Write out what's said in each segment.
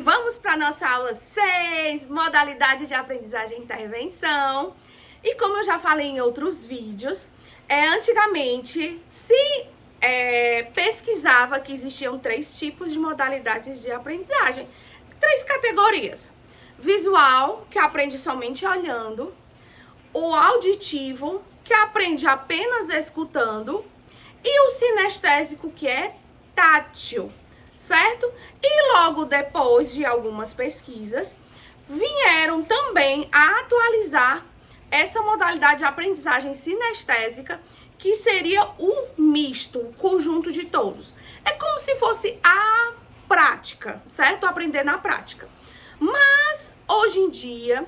vamos para a nossa aula 6, modalidade de aprendizagem e intervenção. E como eu já falei em outros vídeos, antigamente se pesquisava que existiam 3 tipos de modalidades de aprendizagem, 3 categorias. Visual, que aprende somente olhando, o auditivo, que aprende apenas escutando, e o sinestésico, que é tátil, certo? E logo depois de algumas pesquisas, vieram também a atualizar essa modalidade de aprendizagem sinestésica, que seria o misto, o conjunto de todos. É como se fosse a prática, certo? Aprender na prática. Mas, hoje em dia,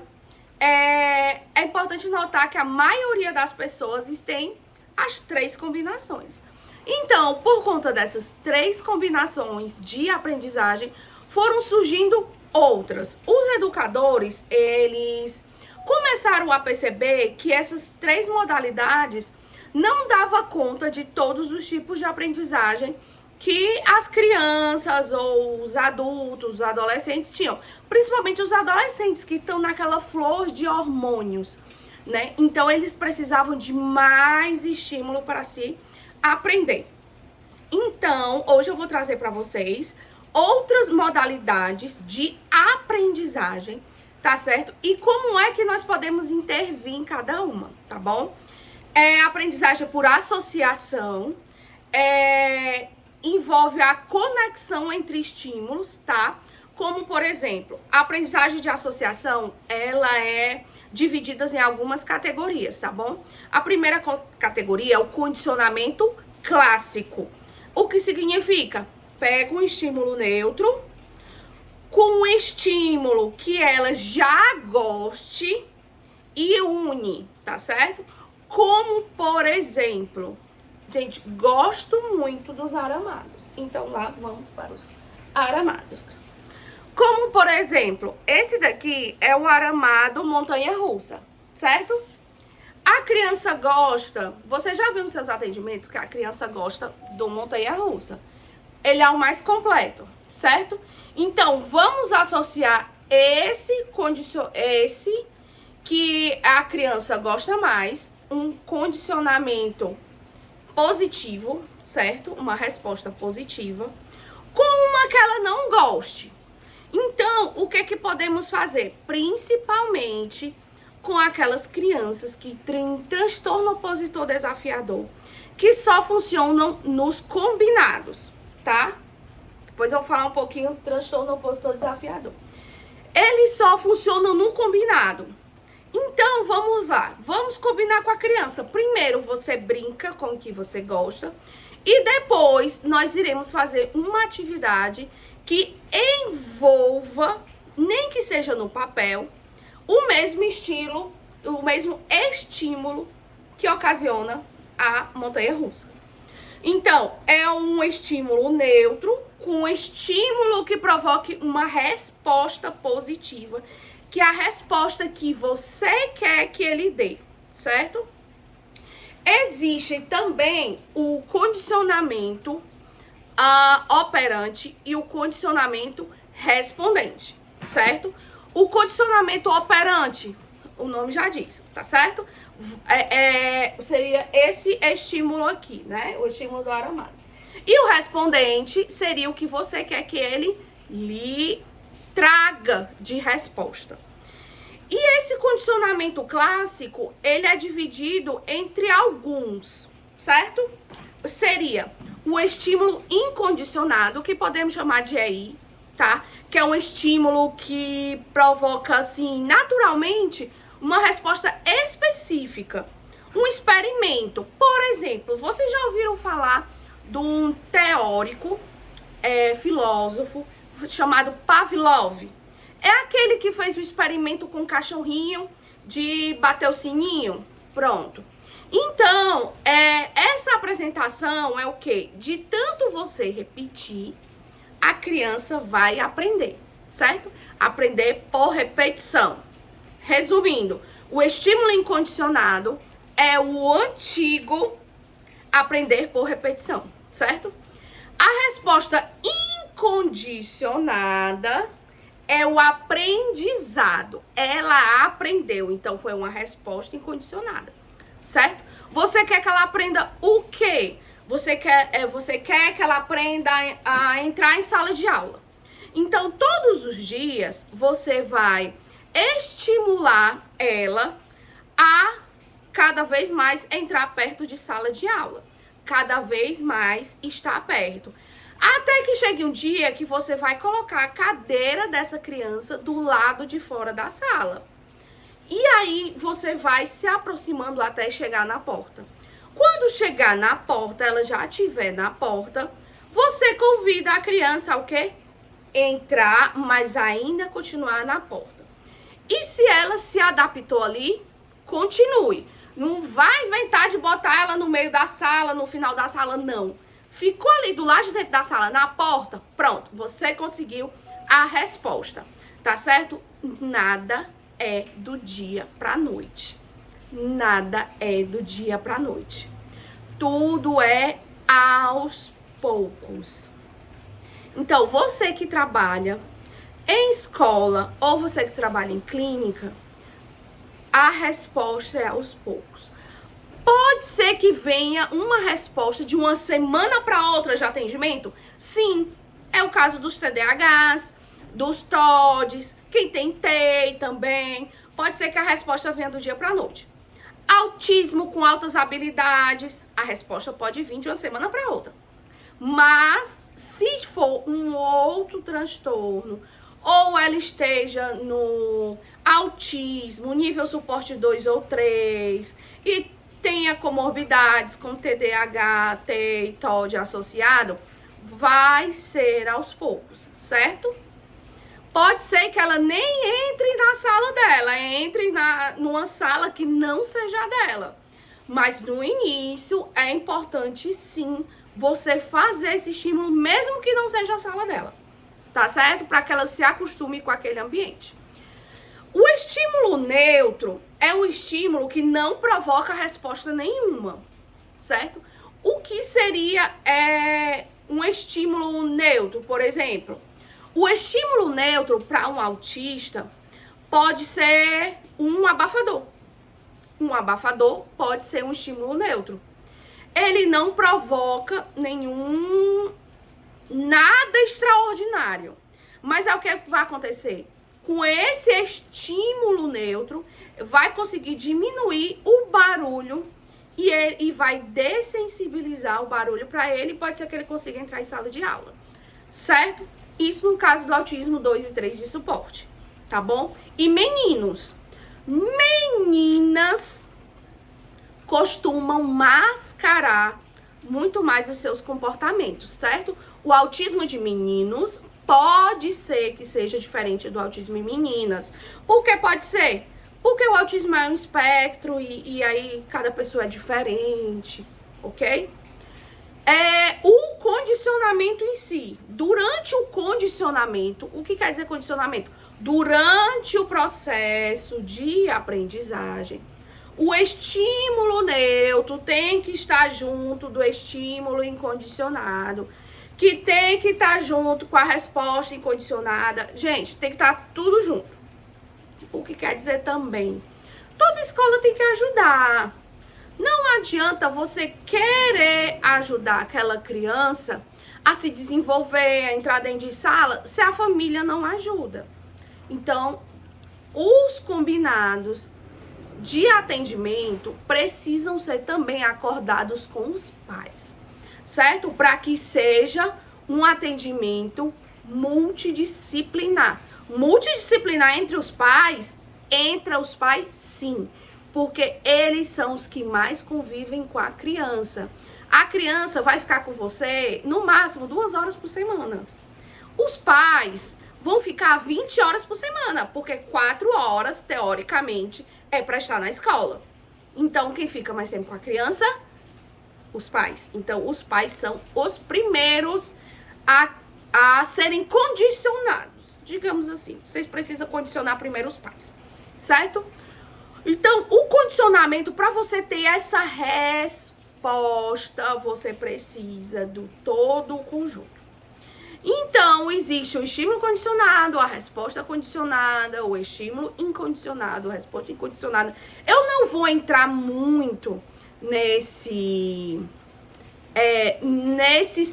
é importante notar que a maioria das pessoas tem as 3 combinações. Então, por conta dessas 3 combinações de aprendizagem, foram surgindo outras. Os educadores, eles começaram a perceber que essas 3 modalidades não davam conta de todos os tipos de aprendizagem que as crianças ou os adultos, os adolescentes tinham. Principalmente os adolescentes que estão naquela flor de hormônios, né? Então, eles precisavam de mais estímulo para se aprender. Então, hoje eu vou trazer para vocês outras modalidades de aprendizagem, tá certo? E como é que nós podemos intervir em cada uma, tá bom? Aprendizagem por associação, envolve a conexão entre estímulos, tá? Como, por exemplo, a aprendizagem de associação, ela é dividida em algumas categorias, tá bom? A primeira categoria é o condicionamento clássico. O que significa? Pega um estímulo neutro com um estímulo que ela já goste e une, tá certo? Como, por exemplo, gente, gosto muito dos aramados. Então, lá vamos para os aramados. Como, por exemplo, esse daqui é o aramado montanha-russa, certo? A criança gosta, você já viu nos seus atendimentos que a criança gosta do montanha-russa. Ele é o mais completo, certo? Então, vamos associar esse que a criança gosta mais, um condicionamento positivo, certo? Uma resposta positiva, com uma que ela não goste. Então, o que podemos fazer? Principalmente com aquelas crianças que têm transtorno opositor desafiador, que só funcionam nos combinados, tá? Depois eu vou falar um pouquinho do transtorno opositor desafiador. Eles só funcionam no combinado. Então, vamos lá. Vamos combinar com a criança. Primeiro, você brinca com o que você gosta. E depois, nós iremos fazer uma atividade que envolva, nem que seja no papel, o mesmo estilo, o mesmo estímulo que ocasiona a montanha-russa. Então, é um estímulo neutro com um estímulo que provoque uma resposta positiva, que é a resposta que você quer que ele dê, certo? Existe também o condicionamento operante e o condicionamento respondente, certo? O condicionamento operante, o nome já diz, tá certo? Seria esse estímulo aqui, né? O estímulo do aramado. E o respondente seria o que você quer que ele lhe traga de resposta. E esse condicionamento clássico, ele é dividido entre alguns, certo? Seria o estímulo incondicionado, que podemos chamar de EI, tá? Que é um estímulo que provoca, assim, naturalmente, uma resposta específica. Um experimento. Por exemplo, vocês já ouviram falar de um teórico, filósofo, chamado Pavlov? É aquele que fez o experimento com o cachorrinho de bater o sininho? Pronto. Então, essa apresentação é o quê? De tanto você repetir, a criança vai aprender, certo? Aprender por repetição. Resumindo, o estímulo incondicionado é o antigo aprender por repetição, certo? A resposta incondicionada é o aprendizado. Ela aprendeu, então foi uma resposta incondicionada, certo? Você quer que ela aprenda o quê? Você quer que ela aprenda a entrar em sala de aula. Então, todos os dias, você vai estimular ela a cada vez mais entrar perto de sala de aula. Cada vez mais estar perto. Até que chegue um dia que você vai colocar a cadeira dessa criança do lado de fora da sala. E aí, você vai se aproximando até chegar na porta. Quando chegar na porta, ela já estiver na porta, você convida a criança ao quê? Entrar, mas ainda continuar na porta. E se ela se adaptou ali, continue. Não vai inventar de botar ela no meio da sala, no final da sala, não. Ficou ali do lado de dentro da sala, na porta, pronto, você conseguiu a resposta, tá certo? Nada é do dia pra noite. Nada é do dia pra noite. Tudo é aos poucos. Então, você que trabalha em escola ou você que trabalha em clínica, a resposta é aos poucos. Pode ser que venha uma resposta de uma semana para outra de atendimento? Sim, é o caso dos TDAHs, dos TODs, quem tem TEI também. Pode ser que a resposta venha do dia para a noite. Autismo com altas habilidades, a resposta pode vir de uma semana para outra. Mas se for um outro transtorno, ou ela esteja no autismo, nível suporte 2 ou 3, e tenha comorbidades com TDAH, TEI, TOD associado, vai ser aos poucos, certo? Pode ser que ela nem entre na sala dela, entre numa sala que não seja dela. Mas no início é importante sim você fazer esse estímulo, mesmo que não seja a sala dela, tá certo? Para que ela se acostume com aquele ambiente. O estímulo neutro é um estímulo que não provoca resposta nenhuma, certo? O que seria um estímulo neutro, por exemplo? O estímulo neutro para um autista pode ser um abafador. Um abafador pode ser um estímulo neutro. Ele não provoca nada extraordinário. Mas é o que vai acontecer? Com esse estímulo neutro, vai conseguir diminuir o barulho e vai dessensibilizar o barulho para ele. Pode ser que ele consiga entrar em sala de aula, certo? Isso no caso do autismo 2 e 3 de suporte, tá bom? E meninos, meninas costumam mascarar muito mais os seus comportamentos, certo? O autismo de meninos pode ser que seja diferente do autismo em meninas. Por que pode ser? Porque o autismo é um espectro e aí cada pessoa é diferente, ok? O condicionamento em si. Durante o condicionamento, o que quer dizer condicionamento? Durante o processo de aprendizagem, o estímulo neutro tem que estar junto do estímulo incondicionado, que tem que estar junto com a resposta incondicionada. Gente, tem que estar tudo junto. O que quer dizer também? Toda escola tem que ajudar. Não adianta você querer ajudar aquela criança a se desenvolver, a entrar dentro de sala, se a família não ajuda. Então, os combinados de atendimento precisam ser também acordados com os pais, certo? Para que seja um atendimento multidisciplinar. Multidisciplinar entre os pais, sim, porque eles são os que mais convivem com a criança. A criança vai ficar com você, no máximo, 2 horas por semana. Os pais vão ficar 20 horas por semana, porque 4 horas, teoricamente, é para estar na escola. Então, quem fica mais tempo com a criança? Os pais. Então, os pais são os primeiros a serem condicionados, digamos assim. Vocês precisam condicionar primeiro os pais, certo? Então, o condicionamento, para você ter essa resposta, você precisa do todo o conjunto. Então, Então, existe o estímulo condicionado, a resposta condicionada, o estímulo incondicionado, a resposta incondicionada. Eu não vou entrar muito nesses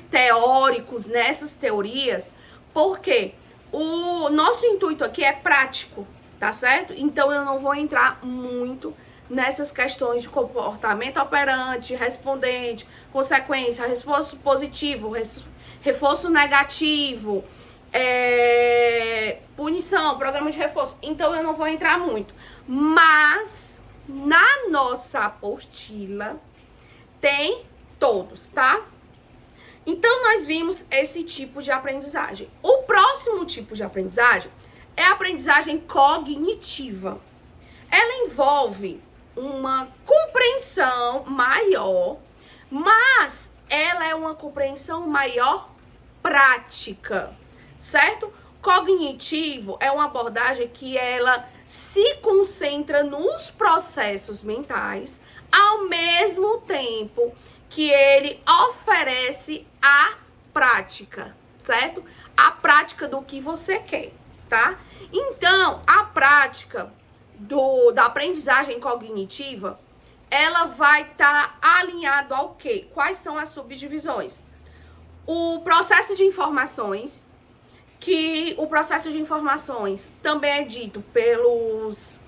teóricos, nessas teorias, porque o nosso intuito aqui é prático, tá certo? Então, eu não vou entrar muito nessas questões de comportamento operante, respondente, consequência, reforço positivo, reforço negativo, punição, programa de reforço. Então, eu não vou entrar muito. Mas, na nossa apostila, tem todos, tá? Então, nós vimos esse tipo de aprendizagem. O próximo tipo de aprendizagem é a aprendizagem cognitiva. Ela envolve uma compreensão maior, mas ela é uma compreensão maior prática, certo? Cognitivo é uma abordagem que ela se concentra nos processos mentais, ao mesmo tempo que ele oferece a prática, certo? A prática do que você quer, tá? Então, a prática da aprendizagem cognitiva, ela vai estar alinhado ao quê? Quais são as subdivisões? O processo de informações, que o processo de informações também é dito pelos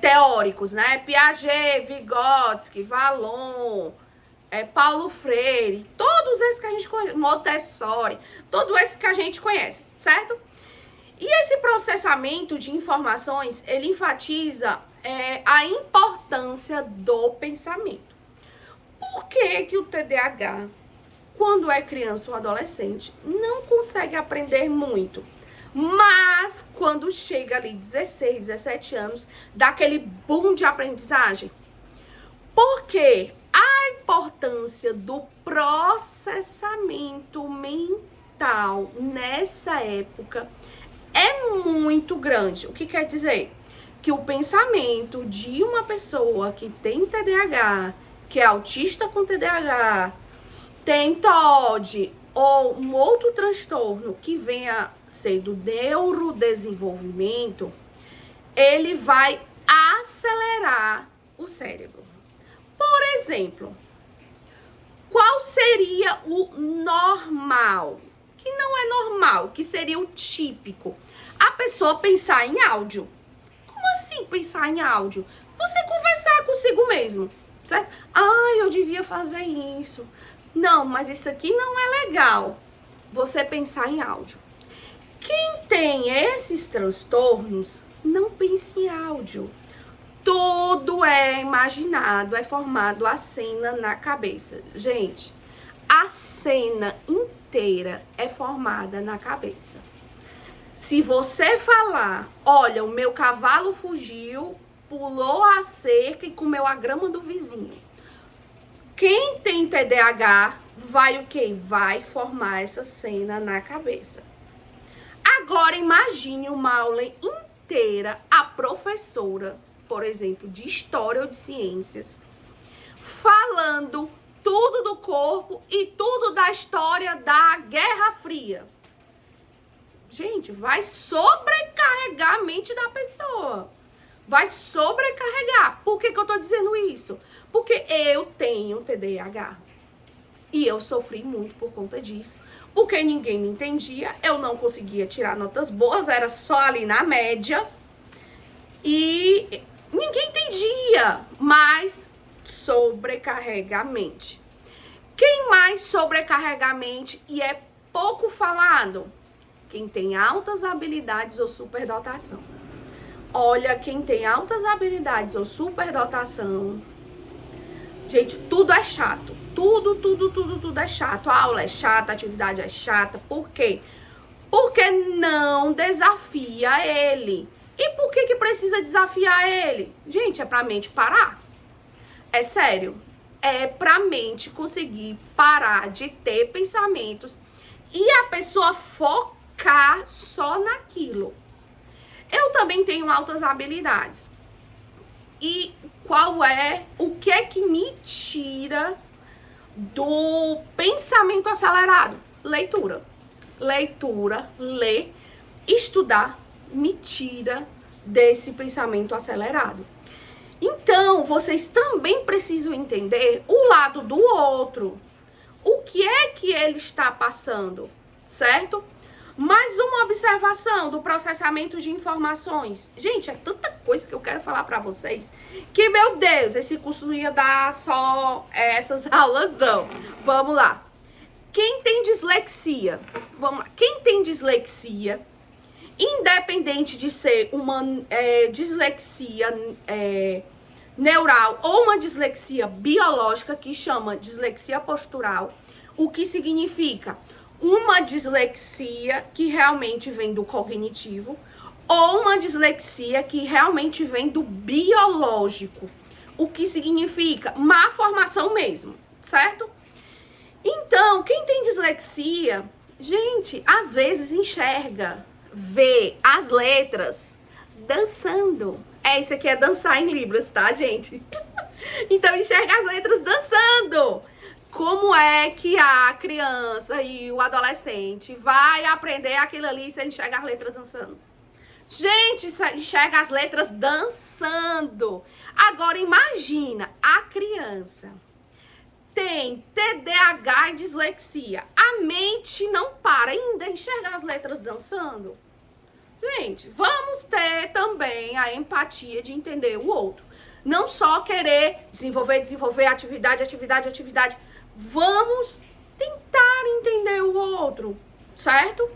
teóricos, né? Piaget, Vygotsky, Vallon, Paulo Freire, todos esses que a gente conhece, Montessori, todos esses que a gente conhece, certo? E esse processamento de informações, ele enfatiza a importância do pensamento. Por que que o TDAH, quando é criança ou adolescente, não consegue aprender muito? Mas, quando chega ali 16, 17 anos, dá aquele boom de aprendizagem. Porque a importância do processamento mental nessa época é muito grande. O que quer dizer? Que o pensamento de uma pessoa que tem TDAH, que é autista com TDAH, tem TOD ou um outro transtorno que venha ser do neurodesenvolvimento, ele vai acelerar o cérebro. Por exemplo, qual seria o normal? Que não é normal, que seria o típico. A pessoa pensar em áudio. Como assim pensar em áudio? Você conversar consigo mesmo, certo? Eu devia fazer isso. Não, mas isso aqui não é legal. Você pensar em áudio. Quem tem esses transtornos, não pense em áudio. Tudo é imaginado, é formado a cena na cabeça. Gente, a cena inteira é formada na cabeça. Se você falar, olha, o meu cavalo fugiu, pulou a cerca e comeu a grama do vizinho. Quem tem TDAH vai o quê? Vai formar essa cena na cabeça. Agora imagine uma aula inteira, a professora, por exemplo, de história ou de ciências, falando tudo do corpo e tudo da história da Guerra Fria. Gente, vai sobrecarregar a mente da pessoa. Vai sobrecarregar. Por que eu tô dizendo isso? Porque eu tenho TDAH. E eu sofri muito por conta disso. Porque ninguém me entendia, eu não conseguia tirar notas boas, era só ali na média. E ninguém entendia, mas sobrecarrega a mente. Quem mais sobrecarrega a mente e é pouco falado? Quem tem altas habilidades ou superdotação. Olha, quem tem altas habilidades ou superdotação, gente, tudo é chato. Tudo é chato. A aula é chata, a atividade é chata. Por quê? Porque não desafia ele. E por que precisa desafiar ele? Gente, é pra mente parar. É sério. É pra mente conseguir parar de ter pensamentos e a pessoa focar só naquilo. Eu também tenho altas habilidades. E o que é que me tira do pensamento acelerado? Leitura. leitura, ler, estudar, me tira desse pensamento acelerado. Então, vocês também precisam entender o lado do outro. O que é que ele está passando, certo? Mais uma observação do processamento de informações. Gente, é tanta coisa que eu quero falar pra vocês que, meu Deus, esse curso não ia dar só essas aulas, não. Vamos lá. Quem tem dislexia? Vamos lá. Quem tem dislexia, independente de ser uma dislexia neural ou uma dislexia biológica, que chama dislexia postural, o que significa uma dislexia que realmente vem do cognitivo ou uma dislexia que realmente vem do biológico, o que significa má formação mesmo, certo? Então, quem tem dislexia, gente, às vezes enxerga, vê as letras dançando. Isso aqui é dançar em Libras, tá, gente? Então, enxerga as letras dançando. Como é que a criança e o adolescente vai aprender aquilo ali se ele enxerga as letras dançando? Gente, enxerga as letras dançando. Agora, imagina, a criança tem TDAH e dislexia. A mente não para ainda enxergar as letras dançando. Gente, vamos ter também a empatia de entender o outro. Não só querer desenvolver atividade. Vamos tentar entender o outro, certo?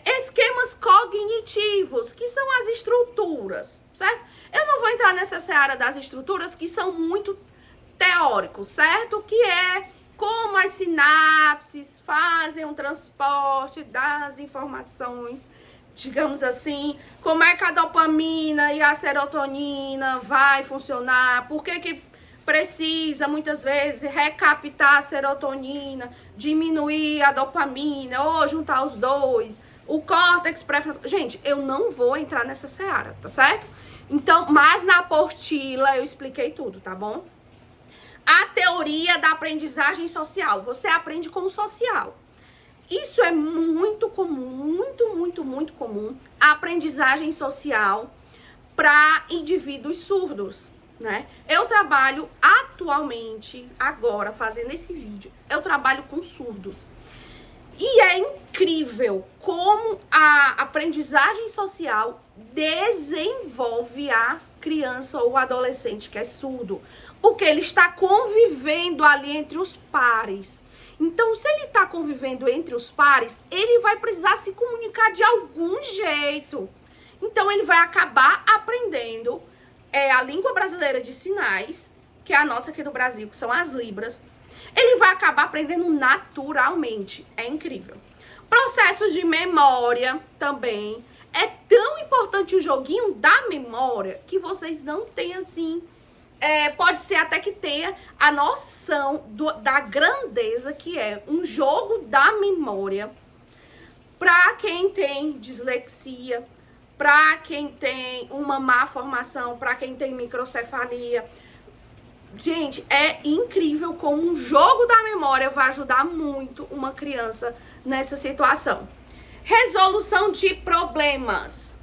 Esquemas cognitivos, que são as estruturas, certo? Eu não vou entrar nessa seara das estruturas que são muito teóricos, certo? Que é como as sinapses fazem o transporte das informações, digamos assim, como é que a dopamina e a serotonina vai funcionar, por que precisa, muitas vezes, recaptar a serotonina, diminuir a dopamina, ou juntar os dois, o córtex pré-frontal. Gente, eu não vou entrar nessa seara, tá certo? Então, mas na apostila eu expliquei tudo, tá bom? A teoria da aprendizagem social. Você aprende com o social. Isso é muito comum, muito comum. A aprendizagem social para indivíduos surdos, né? Eu trabalho atualmente, agora, fazendo esse vídeo, eu trabalho com surdos. E é incrível como a aprendizagem social desenvolve a criança ou adolescente que é surdo. Porque ele está convivendo ali entre os pares. Então, se ele está convivendo entre os pares, ele vai precisar se comunicar de algum jeito. Então, ele vai acabar aprendendo a língua brasileira de sinais, que é a nossa aqui do Brasil, que são as Libras. Ele vai acabar aprendendo naturalmente. É incrível. Processos de memória também. É tão importante o joguinho da memória que vocês não têm assim... pode ser até que tenha a noção da grandeza que é um jogo da memória para quem tem dislexia, para quem tem uma má formação, para quem tem microcefalia. Gente, é incrível como um jogo da memória vai ajudar muito uma criança nessa situação. Resolução de problemas.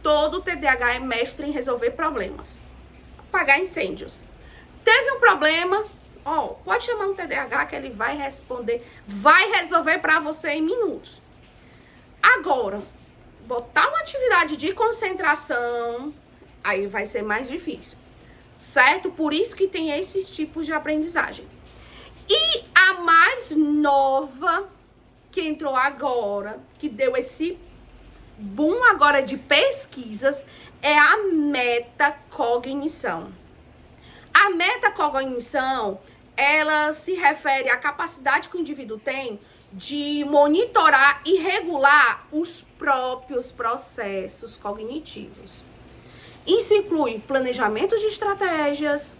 Todo TDAH é mestre em resolver problemas. Apagar incêndios. Teve um problema, pode chamar um TDAH que ele vai responder, vai resolver para você em minutos. Agora, botar uma atividade de concentração, aí vai ser mais difícil, certo? Por isso que tem esses tipos de aprendizagem. E a mais nova, que entrou agora, que deu esse boom agora de pesquisas, é a metacognição. A metacognição, ela se refere à capacidade que o indivíduo tem de monitorar e regular os próprios processos cognitivos. Isso inclui planejamento de estratégias,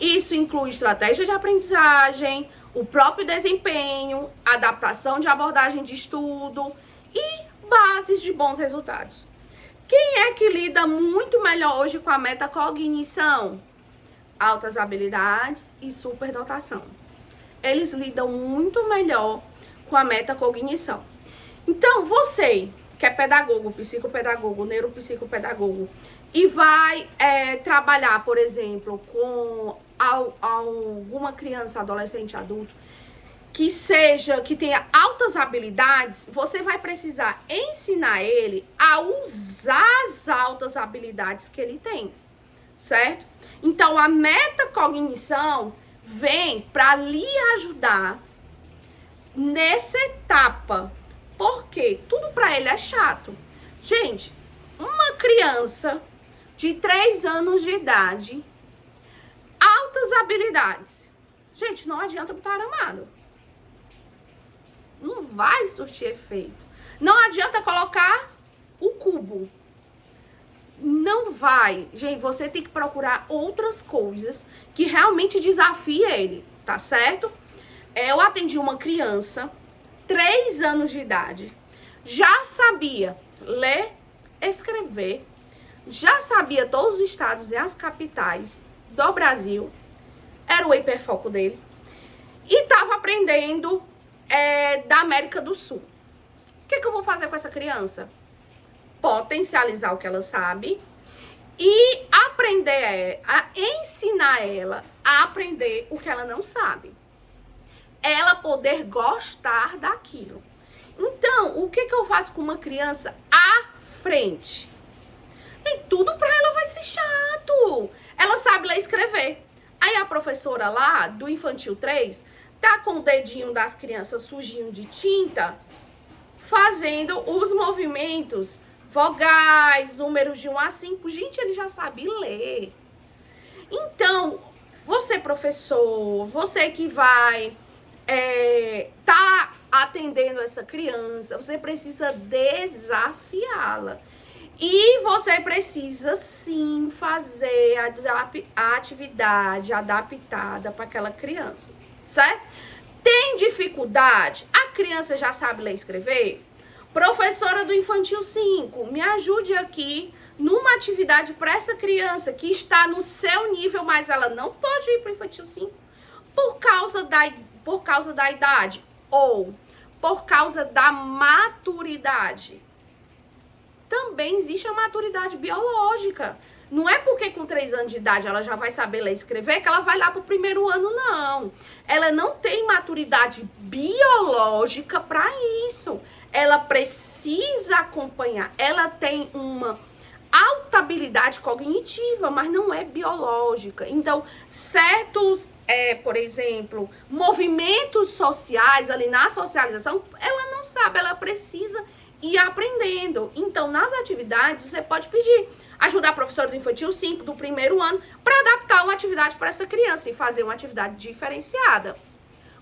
isso inclui estratégia de aprendizagem, o próprio desempenho, adaptação de abordagem de estudo e bases de bons resultados. Quem é que lida muito melhor hoje com a metacognição? Altas habilidades e superdotação. Eles lidam muito melhor com a metacognição. Então, você que é pedagogo, psicopedagogo, neuropsicopedagogo, e vai trabalhar, por exemplo, com alguma criança, adolescente, adulto, que tenha altas habilidades, você vai precisar ensinar ele a usar as altas habilidades que ele tem, certo? Então, a metacognição vem para lhe ajudar nessa etapa, porque tudo para ele é chato. Gente, uma criança de 3 anos de idade, altas habilidades. Gente, não adianta botar armado. Não vai surtir efeito. Não adianta colocar o cubo. Não vai. Gente, você tem que procurar outras coisas que realmente desafiem ele, tá certo? Eu atendi uma criança, 3 anos de idade, já sabia ler, escrever, já sabia todos os estados e as capitais do Brasil, era o hiperfoco dele, e estava aprendendo da América do Sul. O que eu vou fazer com essa criança? Potencializar o que ela sabe e aprender a ensinar ela a aprender o que ela não sabe. Ela poder gostar daquilo. Então, o que eu faço com uma criança à frente? E tudo pra ela vai ser chato. Ela sabe ler e escrever. Aí a professora lá, do Infantil 3, tá com o dedinho das crianças sujinho de tinta, fazendo os movimentos, vogais, números de 1 a 5. Gente, ele já sabe ler. Então, você professor, você que vai tá atendendo essa criança, você precisa desafiá-la. E você precisa sim fazer a atividade adaptada para aquela criança, certo? Tem dificuldade? A criança já sabe ler e escrever? Professora do Infantil 5, me ajude aqui numa atividade para essa criança que está no seu nível, mas ela não pode ir para o Infantil 5 por causa da idade ou por causa da maturidade. Também existe a maturidade biológica. Não é porque com 3 anos de idade ela já vai saber ler e escrever que ela vai lá pro 1º ano, não. Ela não tem maturidade biológica para isso. Ela precisa acompanhar. Ela tem uma alta habilidade cognitiva, mas não é biológica. Então, certos, por exemplo, movimentos sociais ali na socialização, ela não sabe, ela precisa ir aprendendo. Então, nas atividades, você pode pedir, ajudar a professora do Infantil 5, do 1º ano, para adaptar uma atividade para essa criança e fazer uma atividade diferenciada.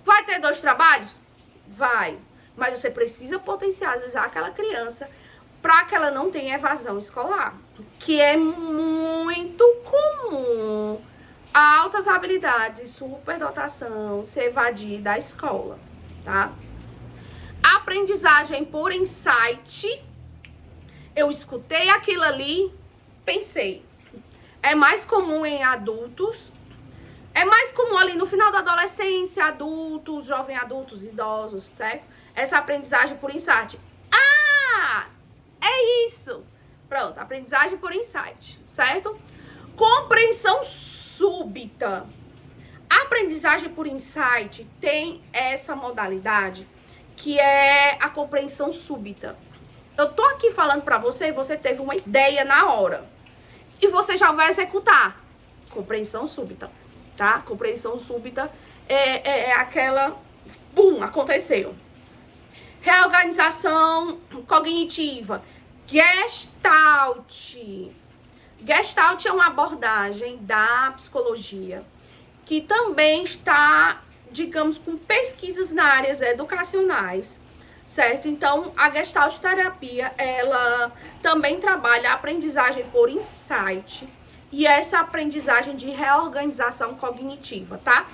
Vai ter 2 trabalhos? Vai. Mas você precisa potencializar aquela criança para que ela não tenha evasão escolar, que é muito comum. Altas habilidades, superdotação, se evadir da escola, tá? Aprendizagem por insight. Eu escutei aquilo ali, pensei. É mais comum em adultos. É mais comum ali no final da adolescência, adultos, jovens adultos, idosos, certo? Essa aprendizagem por insight. Ah! É isso. Pronto, aprendizagem por insight, certo? Compreensão súbita. A aprendizagem por insight tem essa modalidade que é a compreensão súbita. Eu tô aqui falando pra você e você teve uma ideia na hora. E você já vai executar. Compreensão súbita, tá? Compreensão súbita é aquela... Bum, aconteceu. Reorganização cognitiva. Gestalt. Gestalt é uma abordagem da psicologia que também está, digamos, com pesquisas na áreas educacionais, certo? Então, a Gestalt terapia, ela também trabalha a aprendizagem por insight e essa aprendizagem de reorganização cognitiva, tá?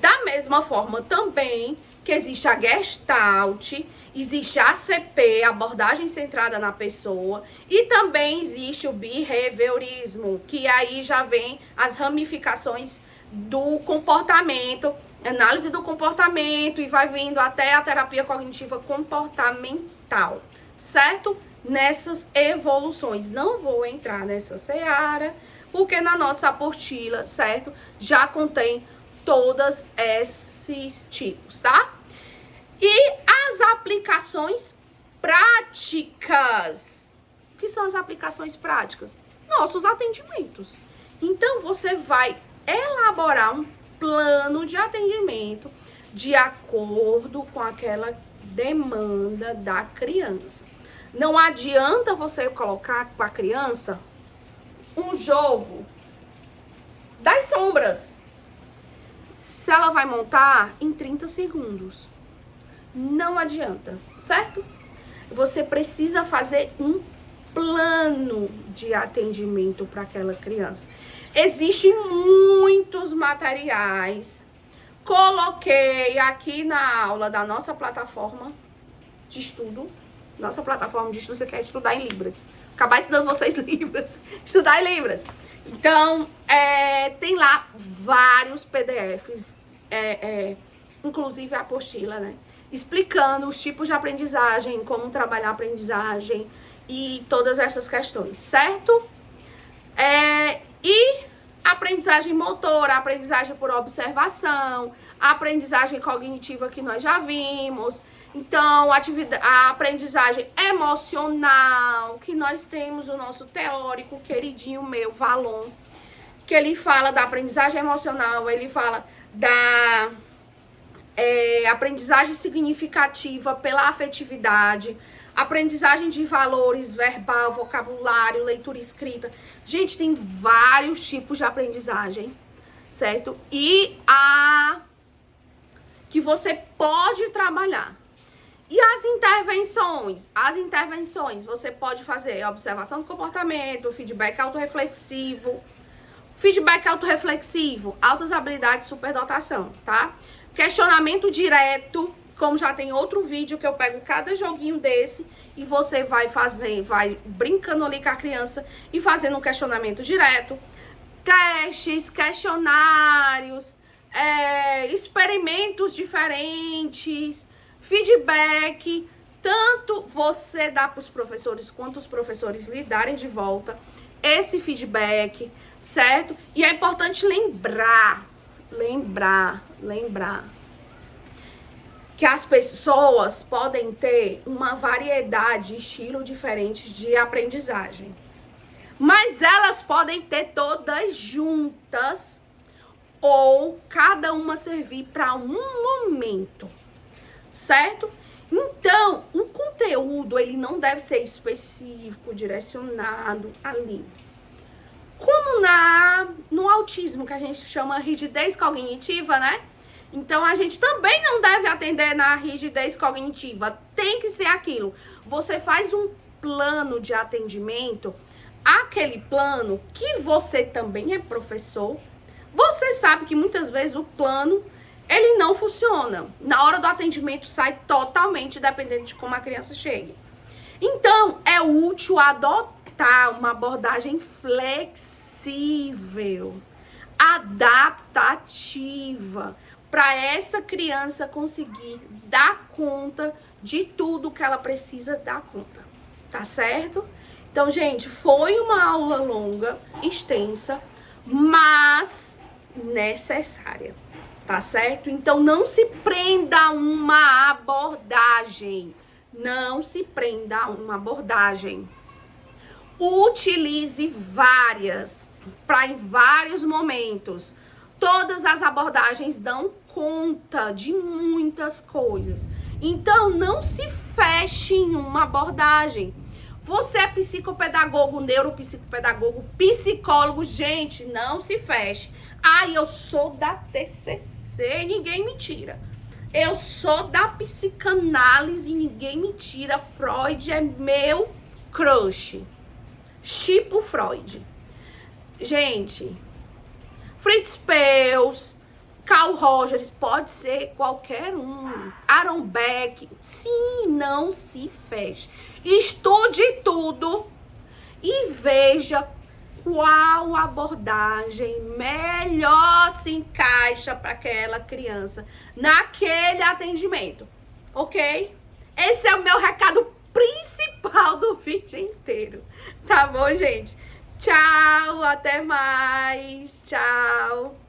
Da mesma forma também que existe a Gestalt, existe a ACP, abordagem centrada na pessoa, e também existe o behaviorismo, que aí já vem as ramificações do comportamento análise do comportamento e vai vindo até a terapia cognitiva comportamental, certo? Nessas evoluções. Não vou entrar nessa seara, porque na nossa apostila, certo? Já contém todos esses tipos, tá? E as aplicações práticas. O que são as aplicações práticas? Nossos atendimentos. Então, você vai elaborar um plano de atendimento de acordo com aquela demanda da criança. Não adianta você colocar para a criança um jogo das sombras. Se ela vai montar em 30 segundos. Não adianta, certo? Você precisa fazer um plano de atendimento para aquela criança. Existem muitos materiais. Coloquei aqui na aula da nossa plataforma de estudo. Nossa plataforma de estudo, você quer estudar em Libras. Acabar ensinando vocês Libras. Estudar em Libras. Então, tem lá vários PDFs, inclusive a apostila, né? Explicando os tipos de aprendizagem, como trabalhar a aprendizagem e todas essas questões, certo? E aprendizagem motora, aprendizagem por observação, aprendizagem cognitiva que nós já vimos. Então, a aprendizagem emocional, que nós temos o nosso teórico queridinho meu, Valon, que ele fala da aprendizagem emocional, ele fala da aprendizagem significativa pela afetividade, aprendizagem de valores, verbal, vocabulário, leitura escrita. Gente, tem vários tipos de aprendizagem, certo? E que você pode trabalhar. E as intervenções? As intervenções, você pode fazer observação do comportamento, feedback autorreflexivo. Feedback autorreflexivo, altas habilidades, superdotação, tá? Questionamento direto, como já tem outro vídeo que eu pego cada joguinho desse e você vai brincando ali com a criança e fazendo um questionamento direto. Testes, questionários, experimentos diferentes, feedback, tanto você dá para os professores quanto os professores lhe darem de volta esse feedback, certo? E é importante lembrar que as pessoas podem ter uma variedade de estilo diferente de aprendizagem. Mas elas podem ter todas juntas ou cada uma servir para um momento, certo? Então, o conteúdo, ele não deve ser específico, direcionado ali. Como no autismo, que a gente chama rigidez cognitiva, né? Então, a gente também não deve atender na rigidez cognitiva. Tem que ser aquilo. Você faz um plano de atendimento, aquele plano que você também é professor. Você sabe que muitas vezes o plano, ele não funciona. Na hora do atendimento sai totalmente dependendo de como a criança chegue. Então, é útil adotar uma abordagem flexível, adaptativa, para essa criança conseguir dar conta de tudo que ela precisa dar conta, tá certo? Então, gente, foi uma aula longa, extensa, mas necessária, tá certo? Então, não se prenda a uma abordagem, não se prenda a uma abordagem. Utilize várias, para em vários momentos. Todas as abordagens dão conta de muitas coisas. Então, não se feche em uma abordagem. Você é psicopedagogo, neuropsicopedagogo, psicólogo, gente, não se feche. Eu sou da TCC, ninguém me tira. Eu sou da psicanálise, ninguém me tira. Freud é meu crush. Tipo Freud. Gente, Fritz Perls, Carl Rogers, pode ser qualquer um. Aaron Beck. Sim, não se feche. Estude tudo e veja qual abordagem melhor se encaixa para aquela criança naquele atendimento, ok? Esse é o meu recado principal do vídeo inteiro, tá bom, gente? Tchau, até mais, tchau!